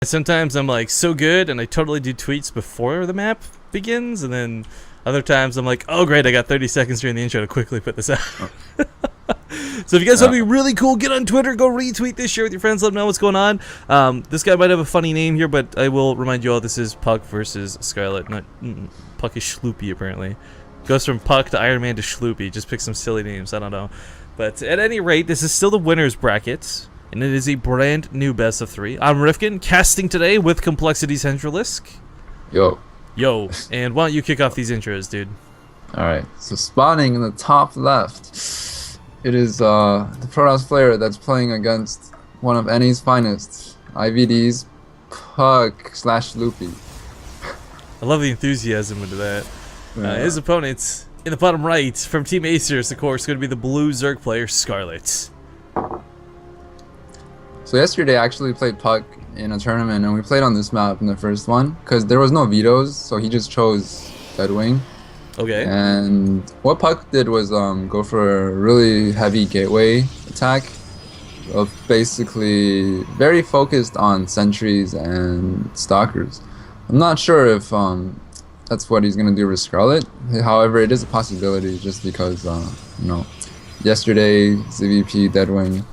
Sometimes I'm like so good and I totally do tweets before the map begins, and then other times I'm like, oh great, I got 30 seconds during the intro to quickly put this out. So if you guys want to be really cool, get on Twitter, go retweet this, share with your friends, let them know what's going on. This guy might have a funny name here, but I will remind you all this is Puck versus Scarlett. Not Puck is Schloopy apparently. Goes from Puck to Iron Man to Schloopy. Just pick some silly names, I don't know. But at any rate, this is still the winners bracket, and it is a brand new best of 3. I'm Rifkin, casting today with Complexity Centralisk. Yo. And why don't you kick off these intros, dude? Alright, so spawning in the top left, it is the Protoss player that's playing against one of NA's finest, IVD's Puck/Loopy. I love the enthusiasm into that. His opponents in the bottom right, from Team Acers, of course, going to be the blue Zerg player, Scarlett. So yesterday I actually played Puck in a tournament, and we played on this map in the first one, because there was no vetoes, so he just chose Deadwing. Okay. And what Puck did was go for a really heavy gateway attack, of basically very focused on sentries and stalkers. I'm not sure if that's what he's gonna do with Scarlett. However, it is a possibility, just because you know, yesterday ZVP Deadwing,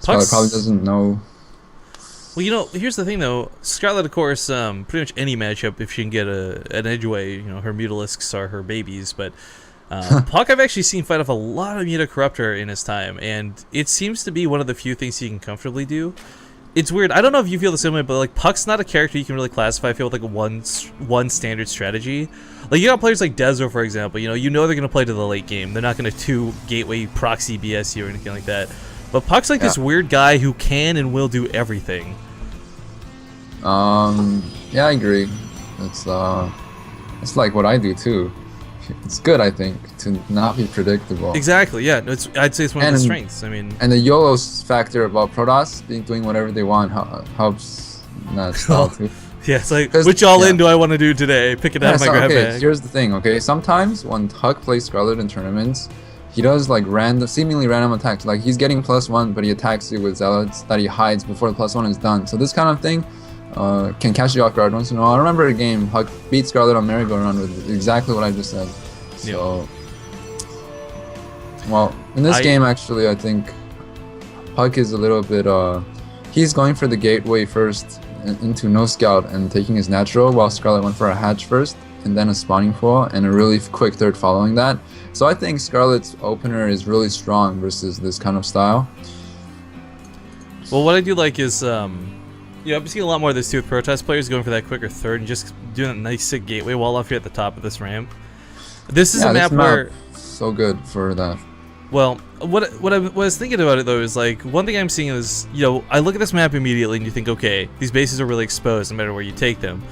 Scarlett probably doesn't know. Well, you know, here's the thing though. Scarlett, of course, pretty much any matchup, if she can get an edgeway, you know, her Mutalisks are her babies. But Puck, I've actually seen fight off a lot of Mutacorruptor in his time, and it seems to be one of the few things he can comfortably do. It's weird. I don't know if you feel the same way, but like Puck's not a character you can really classify. I feel with like one standard strategy. Like you got players like Dezo, for example. You know they're gonna play to the late game. They're not gonna 2 gateway proxy BS you or anything like that. But Puck's like this weird guy who can and will do everything. Yeah, I agree. It's like what I do too. It's good, I think, to not be predictable. Exactly. Yeah. I'd say it's one of the strengths. I mean, and the YOLO factor about Protoss doing whatever they want helps that style too. Yeah, it's like, which all-in do I want to do today? Pick it out of my grab bag. Here's the thing, okay? Sometimes when Puck plays Scarlett in tournaments, he does like seemingly random attacks. Like he's getting +1, but he attacks you with zealots that he hides before the +1 is done. So this kind of thing can catch you off guard once in a while. I remember a game Puck beat Scarlett on merry-go-round with exactly what I just said. So, well, in this game actually, I think Puck is a little bit. He's going for the gateway first into no scout and taking his natural, while Scarlett went for a hatch first and then a spawning pool and a really quick third following that. So I think Scarlett's opener is really strong versus this kind of style. Well, what I do like is, I've seen a lot more of this too with Protoss players going for that quicker third and just doing a nice sick gateway wall off here at the top of this ramp. This is a map where so good for that. Well, what I was thinking about it though is like one thing I'm seeing is I look at this map immediately and you think, okay, these bases are really exposed no matter where you take them.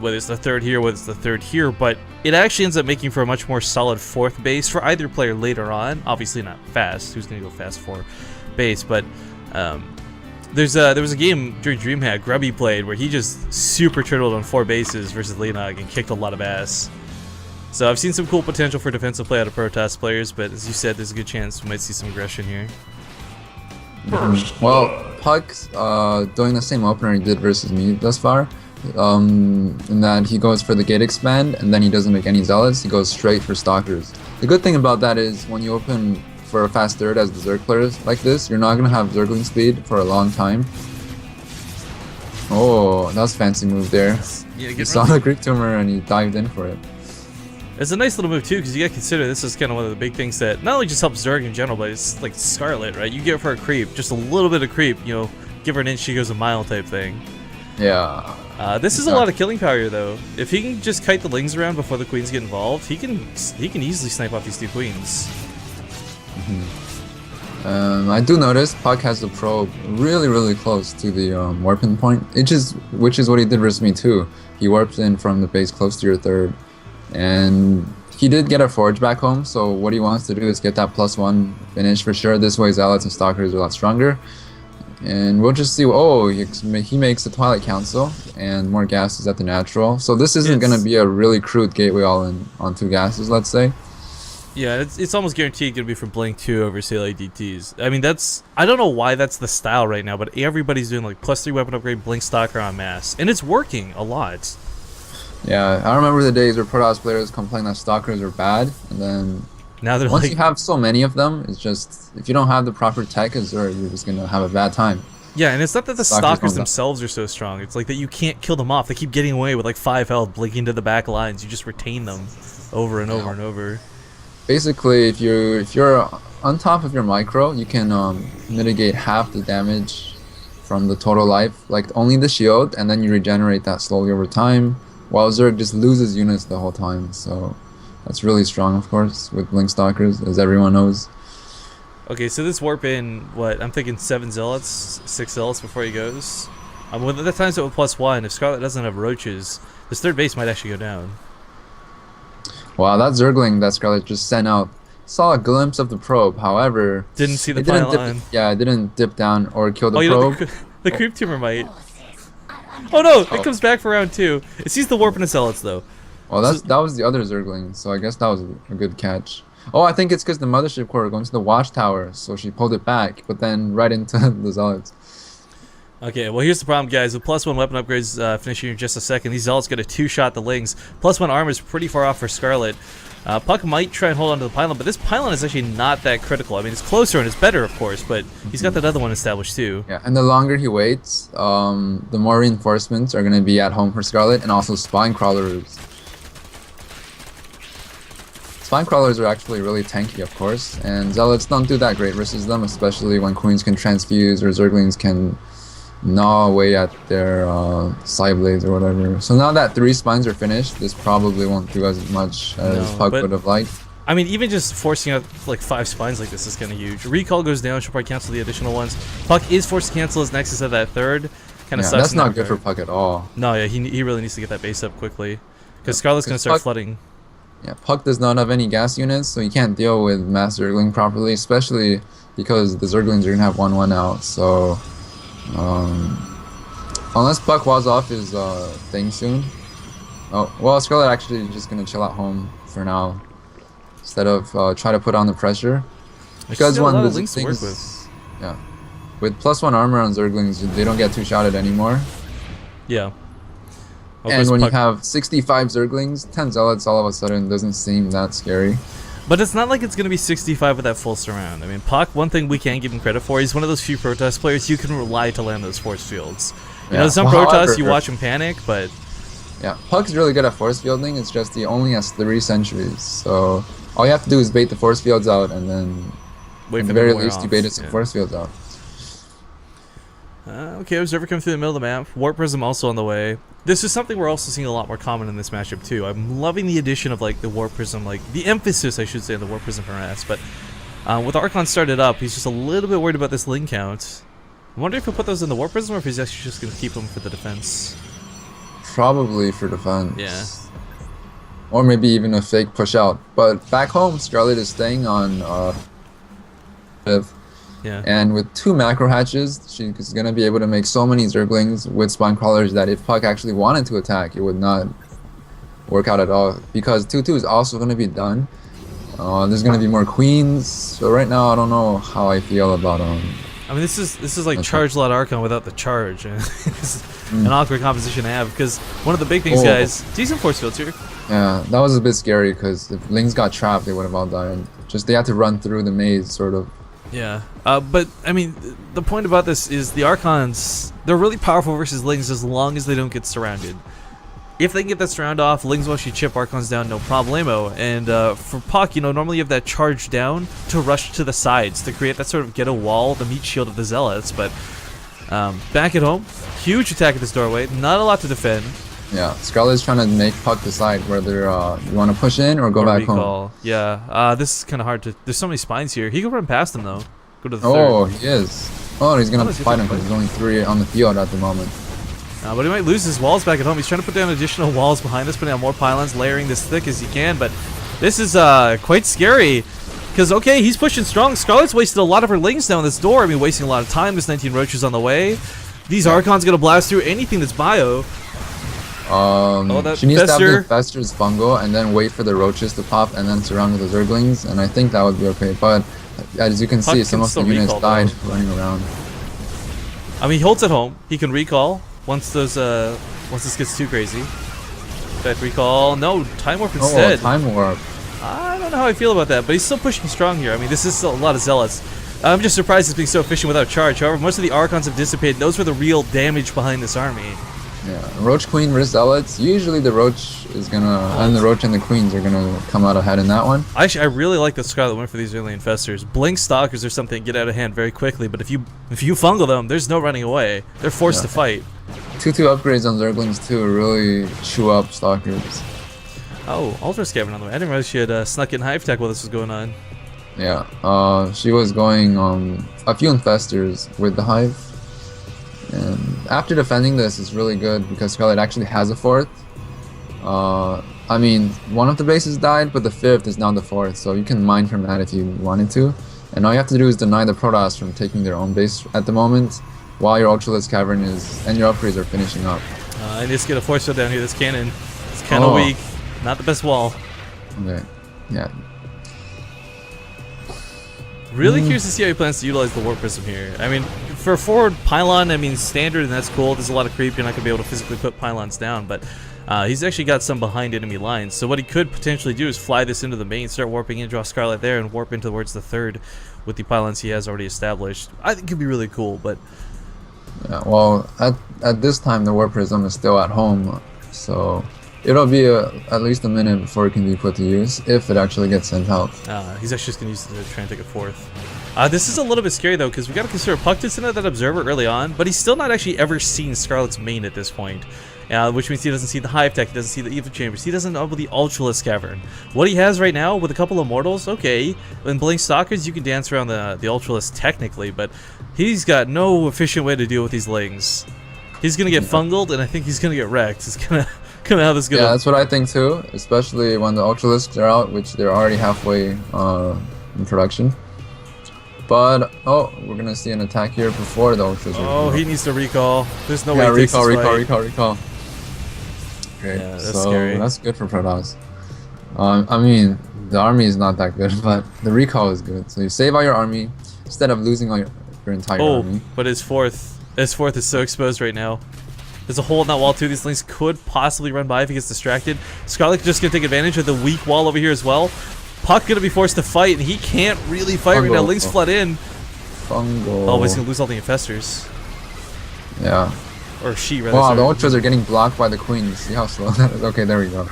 Whether it's the third here, whether it's the third here, but it actually ends up making for a much more solid 4th base for either player later on. Obviously not fast. Who's going to go fast 4 base? But there was a game during DreamHack Grubby played where he just super turtled on 4 bases versus Leonog and kicked a lot of ass. So I've seen some cool potential for defensive play out of Protoss players, but as you said, there's a good chance we might see some aggression here. Well, Puck's doing the same opener he did versus me thus far. In that he goes for the gate expand and then he doesn't make any zealots, he goes straight for stalkers. The good thing about that is when you open for a fast third as the Zerg players like this, you're not going to have Zergling speed for a long time. Oh, that was a fancy move there. Yeah, he saw the Greek tumor and he dived in for it. It's a nice little move too, because you gotta consider this is kind of one of the big things that not only just helps Zerg in general, but it's like Scarlett, right? You get her for a creep, just a little bit of creep, give her an inch, she goes a mile type thing. Yeah. This is a lot of killing power here, though. If he can just kite the lings around before the queens get involved, he can easily snipe off these 2 queens. I do notice Puck has the probe really close to the warping point, which is what he did versus me too. He warped in from the base close to your third, and he did get a forge back home. So what he wants to do is get that +1 finish for sure. This way, zealots and stalkers are a lot stronger. And we'll just see. Oh, he makes the Twilight Council, and more gases at the natural. So this isn't going to be a really crude gateway all in on 2 gases, let's say. Yeah, it's almost guaranteed going to be for Blink 2 over Sailor DTs. I mean, I don't know why that's the style right now, but everybody's doing like +3 weapon upgrade, Blink Stalker en masse. And it's working a lot. Yeah, I remember the days where Protoss players complained that Stalkers are bad, and then Now they're once like, you have so many of them, it's just, if you don't have the proper tech as Zerg, you're just going to have a bad time. yeah, and it's not that the Stalkers Stalkers don't themselves are so strong. It's like that you can't kill them off. They keep getting away with like 5 health, blinking to the back lines. You just retain them over and over and over. Basically, if you're on top of your micro, you can mitigate half the damage from the total life, like only the shield, and then you regenerate that slowly over time, while Zerg just loses units the whole time. So that's really strong, of course, with Blink Stalkers, as everyone knows. Okay, so this warp in, what, I'm thinking 7 Zealots, 6 Zealots before he goes. With that times it with +1, if Scarlett doesn't have roaches, this third base might actually go down. Wow, that Zergling that Scarlett just sent out saw a glimpse of the probe. However, Didn't see the it didn't pylon. it didn't dip down or kill the Oh, probe. you know, the creep tumor might. Oh no, it comes back for round 2. It sees the warp in the Zealots though. Well, that was the other Zergling, so I guess that was a good catch. Oh, I think it's because the mothership core going to the watchtower, so she pulled it back, but then right into the Zealots. Okay, well here's the problem, guys. With +1 weapon upgrades finishing in just a second, these Zealots get a 2-shot the Lings. +1 armor is pretty far off for Scarlett. Puck might try and hold on to the pylon, but this pylon is actually not that critical. I mean, it's closer and it's better, of course, but he's got that other one established too. Yeah, and the longer he waits, the more reinforcements are going to be at home for Scarlett, and also spine crawlers. Spine crawlers are actually really tanky, of course, and Zealots don't do that great versus them, especially when Queens can transfuse or Zerglings can gnaw away at their side blades or whatever. So now that 3 spines are finished, this probably won't do as much as Puck would have liked. I mean, even just forcing out like 5 spines like this is kind of huge. Recall goes down, she'll probably cancel the additional ones. Puck is forced to cancel his Nexus at that third. Kind of sucks. That's not good for Puck at all. No, yeah, he really needs to get that base up quickly. Because Scarlett's going to start flooding. Yeah, Puck does not have any gas units, so he can't deal with mass Zergling properly, especially because the Zerglings are going to have 1-1 out, so unless Puck walls off his thing soon. Oh, well, Scarlett actually just going to chill at home for now instead of try to put on the pressure. Because when the things, yeah, with +1 armor on Zerglings, they don't get 2-shotted anymore. Yeah. And when you have 65 Zerglings, 10 Zealots all of a sudden doesn't seem that scary. But it's not like it's going to be 65 with that full surround. I mean, Puck, one thing we can't give him credit for, he's one of those few Protoss players you can rely to land those force fields. You know, some Protoss, you watch him panic, but... Yeah, Puck's really good at force fielding, it's just he only has 3 sentries, so all you have to do is bait the force fields out, and then at the very least you baited some force fields out. Okay, Observer coming through the middle of the map. Warp Prism also on the way. This is something we're also seeing a lot more common in this matchup too. I'm loving the addition of like the Warp Prism, like the emphasis I should say on the Warp Prism harass. But with Archon started up, he's just a little bit worried about this Ling count. I wonder if he'll put those in the Warp Prism or if he's actually just going to keep them for the defense. Probably for defense. Yeah. Or maybe even a fake push out. But back home, Scarlett is staying on yeah. And with 2 macro hatches, she's going to be able to make so many Zerglings with spine crawlers that if Puck actually wanted to attack, it would not work out at all. Because 2-2 is also going to be done. There's going to be more queens. So right now, I don't know how I feel about I mean, this is like charge lot Archon without the charge. It's an awkward composition to have because one of the big things, guys, decent force fields here. Yeah, that was a bit scary because if Lings got trapped, they would have all died. Just they had to run through the maze, sort of. Yeah, but I mean, the point about this is the Archons, they're really powerful versus Lings as long as they don't get surrounded. If they can get that surround off, Lings will actually chip Archons down, no problemo. And for Puck, you know, normally you have that charge down to rush to the sides to create that sort of ghetto wall, the meat shield of the Zealots. But back at home, huge attack at this doorway, not a lot to defend. Yeah, Scarlett's trying to make Puck decide whether you want to push in or go back home. Yeah, this is kind of hard to... There's so many spines here. He could run past them, though. Go to the third. Oh, he is. Oh, he's going to fight him because there's only 3 on the field at the moment. But he might lose his walls back at home. He's trying to put down additional walls behind this, putting down more pylons, layering this thick as he can. But this is quite scary. Because, okay, he's pushing strong. Scarlett's wasted a lot of her Lings down this door. I mean, wasting a lot of time. There's 19 roaches on the way. These Archons going to blast through anything that's bio. that She needs to have Fester. the Fester's fungal and then wait for the roaches to pop and then surround with the Zerglings, and I think that would be okay. But as you can Puck see, can some of the still units recall, died though. running around. I mean, he holds at home. He can recall once those once this gets too crazy. That recall. No, time warp instead. Oh, time warp. I don't know how I feel about that, but he's still pushing strong here. I mean, this is still a lot of zealots. I'm just surprised he's being so efficient without charge. However, most of the Archons have dissipated. Those were the real damage behind this army. Yeah, Roach Queen versus Zealots. Usually the Roach is gonna, and the Roach and the Queens are gonna come out ahead in that one. Actually, I really like the Scarlett went for these early infestors. Blink Stalkers or something get out of hand very quickly, but if you fungal them, there's no running away. They're forced to fight. 2/2 upgrades on Zerglings too really chew up Stalkers. Oh, Ultra Scavenger on the way. I didn't realize she had snuck in Hive Tech while this was going on. Yeah, she was going a few infestors with the Hive. And after defending this, it's really good because Scarlett actually has a 4th. I mean, one of the bases died, but the 5th is now the 4th, so you can mine from that if you wanted to. And all you have to do is deny the Protoss from taking their own base at the moment, while your Ultralisk Cavern is and your upgrades are finishing up. I just get a force shot down here. This cannon, it's kind of weak. Not the best wall. Okay, yeah. Really curious to see how he plans to utilize the Warp Prism here. I mean, for a forward pylon, I mean, standard, and that's cool. There's a lot of creep. You're not going to be able to physically put pylons down, but he's actually got some behind enemy lines. So what he could potentially do is fly this into the main, start warping in, draw Scarlett there, and warp in towards the 3rd with the pylons he has already established. I think it could be really cool, but... Yeah, well, at this time, the Warp Prism is still at home, so... It'll be at least a minute before it can be put to use, if it actually gets sent out. He's actually just going to use it to try and take a 4th. This is a little bit scary, though, because we got to consider Puck did send out that Observer early on, but he's still not actually ever seen Scarlett's main at this point. Which means he doesn't see the Hive Tech, he doesn't see the Evil Chambers, he doesn't know the Ultralisk Cavern. What he has right now, with a couple of Mortals, okay, in Blink Stalkers, you can dance around the Ultralisk technically, but he's got no efficient way to deal with these Lings. He's going to get fungled, and I think he's going to get wrecked. He's going to... How this yeah, that's what I think too, especially when the Ultralisks are out, which they're already halfway in production. But, oh, we're going to see an attack here before the Ultras. Oh, he needs to recall. There's no way yeah, he takes this recall. Okay, yeah, that's so scary. That's good for Protoss. I mean, the army is not that good, but the recall is good. So you save all your army instead of losing all your entire army. But his fourth is so exposed right now. There's a hole in that wall too. These Lings could possibly run by if he gets distracted. Scarlett just gonna take advantage of the weak wall over here as well. Puck gonna be forced to fight, and he can't really fight right now. Lings flood in. Fungal. Oh, but he's gonna lose all the infestors. Yeah. Or she, rather. Wow, sorry. the Ultras are getting blocked by the Queens. See how slow that is? Okay, there we go.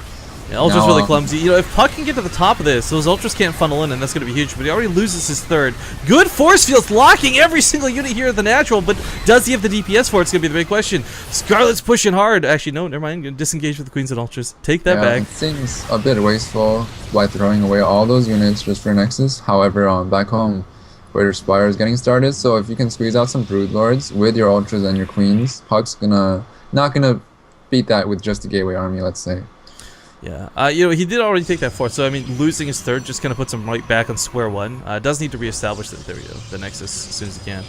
Yeah, Ultra's really clumsy. You know, if Puck can get to the top of this, those Ultras can't funnel in, and that's going to be huge. But he already loses his 3rd. Good force fields locking every single unit here at the natural, but does he have the DPS for it? It's going to be the big question. Scarlett's pushing hard. Actually, no, never mind. Gonna disengage with the Queens and Ultras. Take that back. It seems a bit wasteful by throwing away all those units just for Nexus. However, back home, where your Spire is getting started, so if you can squeeze out some Broodlords with your Ultras and your Queens, Puck's not gonna beat that with just a Gateway army, let's say. Yeah, you know, he did already take that 4th, so I mean, losing his 3rd just kind of puts him right back on square one. Does need to reestablish that. There we go, the Nexus as soon as he can.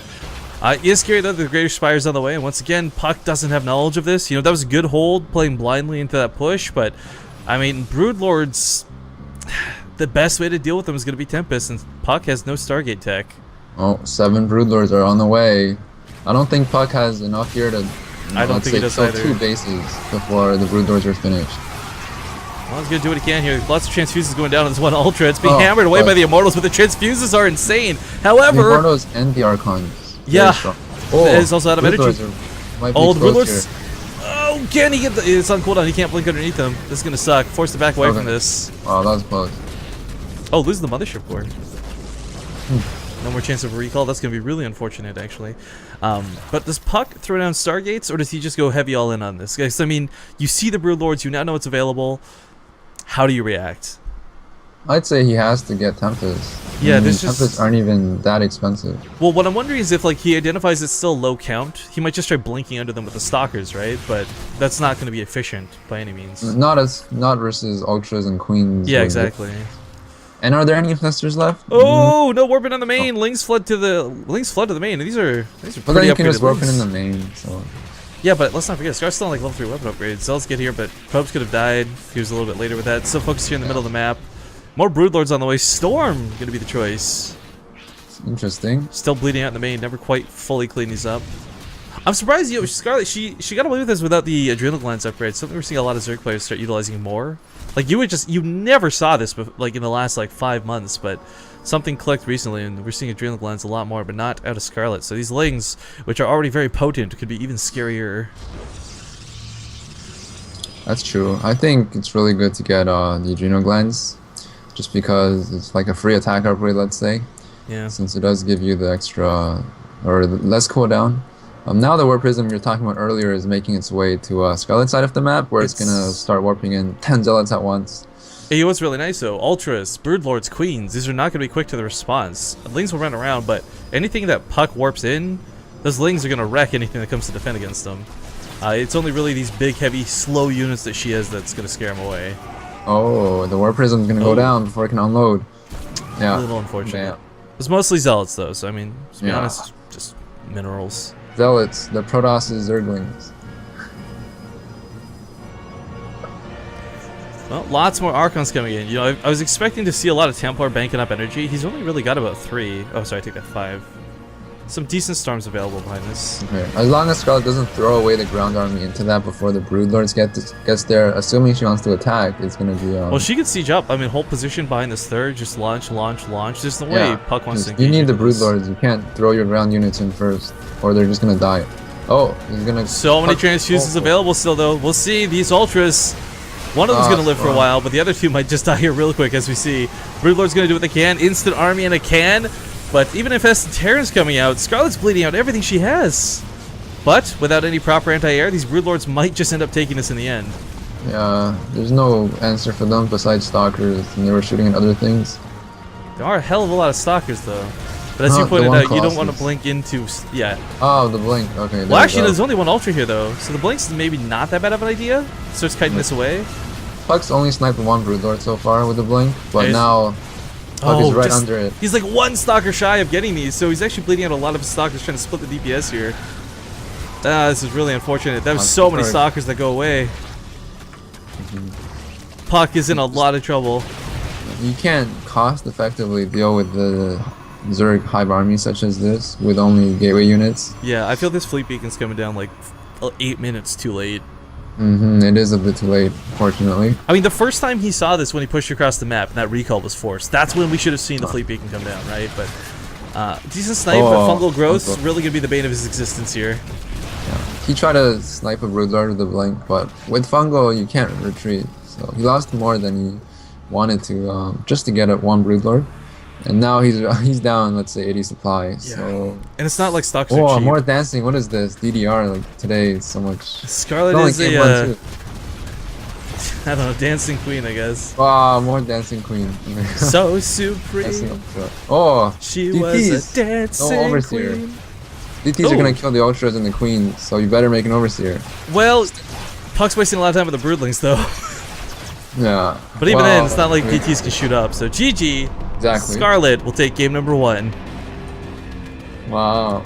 It is scary though. The Greater Spire's on the way, and once again, Puck doesn't have knowledge of this. You know, that was a good hold, playing blindly into that push, but I mean, Broodlords, the best way to deal with them is going to be Tempest, and Puck has no Stargate tech. Oh, 7 Broodlords are on the way. I don't think Puck has enough here to. I don't think he does either. 2 bases before the Broodlords are finished. Well, he's going to do what he can here. Lots of transfuses going down on this one Ultra. It's being hammered away by the Immortals, but the transfuses are insane. However... The Immortals and the Archons. Yeah. Oh, it's also out of energy. The Broodlords... Oh, can he get the... It's on cooldown. He can't blink underneath them. This is going to suck. Forced to back away from this. Wow, that was close. Oh, lose the Mothership Core. No more chance of a recall. That's going to be really unfortunate, actually. But does Puck throw down Stargates, or does he just go heavy all in on this? Guys, I mean, you see the Broodlords. You now know it's available. How do you react? I'd say he has to get Tempest. Yeah, Tempests aren't even that expensive. Well, what I'm wondering is if like he identifies it's still low count, he might just try blinking under them with the Stalkers, right? But that's not going to be efficient by any means. Not versus Ultras and Queens. Yeah, exactly. And are there any infestors left? Oh, no warping on the main. Lings flood to the main. These are But pretty then you can just upgraded warp in Lings. the main. So Yeah, but let's not forget, Scar's still on like level 3 weapon upgrades. Zealots get here, but Probes could have died. He was a little bit later with that. Still focused here in the middle of the map. More Broodlords on the way. Storm gonna be the choice. Interesting. Still bleeding out in the main. Never quite fully cleaned these up. I'm surprised, Scarlett, she got away with this without the adrenal glands upgrade. Something we're seeing a lot of Zerg players start utilizing more. Like you never saw this like in the last like 5 months, but something clicked recently and we're seeing adrenal glands a lot more, but not out of Scarlett. So these Lings, which are already very potent, could be even scarier. That's true. I think it's really good to get the adrenal glands, just because it's like a free attack upgrade, let's say. Yeah. Since it does give you the extra or the less cooldown. Now the warp prism you're talking about earlier is making its way to Scarlet side of the map, where it's gonna start warping in 10 zealots at once. Hey, what's really nice though, Ultras, Broodlords, Queens, these are not gonna be quick to the response. Lings will run around, but anything that Puck warps in, those Lings are gonna wreck anything that comes to defend against them. It's only really these big, heavy, slow units that she has that's gonna scare them away. Oh, the warp prism's gonna go down before it can unload. Yeah. A little unfortunate. Damn. It's mostly Zealots though, so I mean, to be honest, just minerals. Zealots, the Protoss Zerglings. Well, lots more Archons coming in. You know, I was expecting to see a lot of Templar banking up energy. He's only really got about 3. Oh, sorry, I take that 5. Some decent storms available behind this. Okay. As long as Scarlett doesn't throw away the ground army into that before the Broodlords gets there, assuming she wants to attack, it's gonna be. Well, she could siege up. I mean, hold position behind this third, just launch. There's no way Puck wants to engage. You need the Broodlords. You can't throw your ground units in first, or they're just gonna die. Oh, he's gonna. So many transfuses available still, though. We'll see. These Ultras. One of them's gonna live for a while, but the other 2 might just die here real quick, as we see. Broodlord's gonna do what they can. Instant army in a can. But even if Terran's coming out, Scarlett's bleeding out everything she has. But without any proper anti-air, these Broodlords might just end up taking this in the end. Yeah, there's no answer for them besides Stalkers, and they were shooting at other things. There are a hell of a lot of Stalkers, though. But as you pointed out, you don't want to blink into... Yeah. Oh, the blink. Okay. Well, actually, there's only one Ultra here, though. So the blink's maybe not that bad of an idea. Starts kiting this away. Puck's only sniped 1 Broodlord so far with the blink, but now... Puck is right under it. He's like 1 Stalker shy of getting these, so he's actually bleeding out a lot of his Stalkers trying to split the DPS here. This is really unfortunate. There was so many Stalkers that go away. Puck is in a lot of trouble. You can't cost-effectively deal with the Zerg hive army such as this with only gateway units. Yeah, I feel this fleet beacon's coming down like 8 minutes too late. It is a bit too late, fortunately. I mean, the first time he saw this when he pushed across the map and that recall was forced, that's when we should have seen the fleet beacon come down, right? But decent snipe, but fungal growth's really going to be the bane of his existence here. Yeah. He tried to snipe a Broodlord with the blink, but with fungal, you can't retreat. So he lost more than he wanted to, just to get at 1 Broodlord. And now he's down, let's say, 80 supply. Yeah. So and it's not like stocks are cheap. More dancing. What is this? DDR like today is so much. Scarlett is a I don't know, dancing queen, I guess. Wow, more dancing queen. So supreme. Oh, she DPs. was a dancing overseer. queen. DTs are gonna kill the Ultras and the Queen, so you better make an overseer. Well, Puck's wasting a lot of time with the Broodlings, though. Yeah. But even then, it's not like DTs can shoot up. So GG. Exactly. Scarlett will take game number 1. Wow.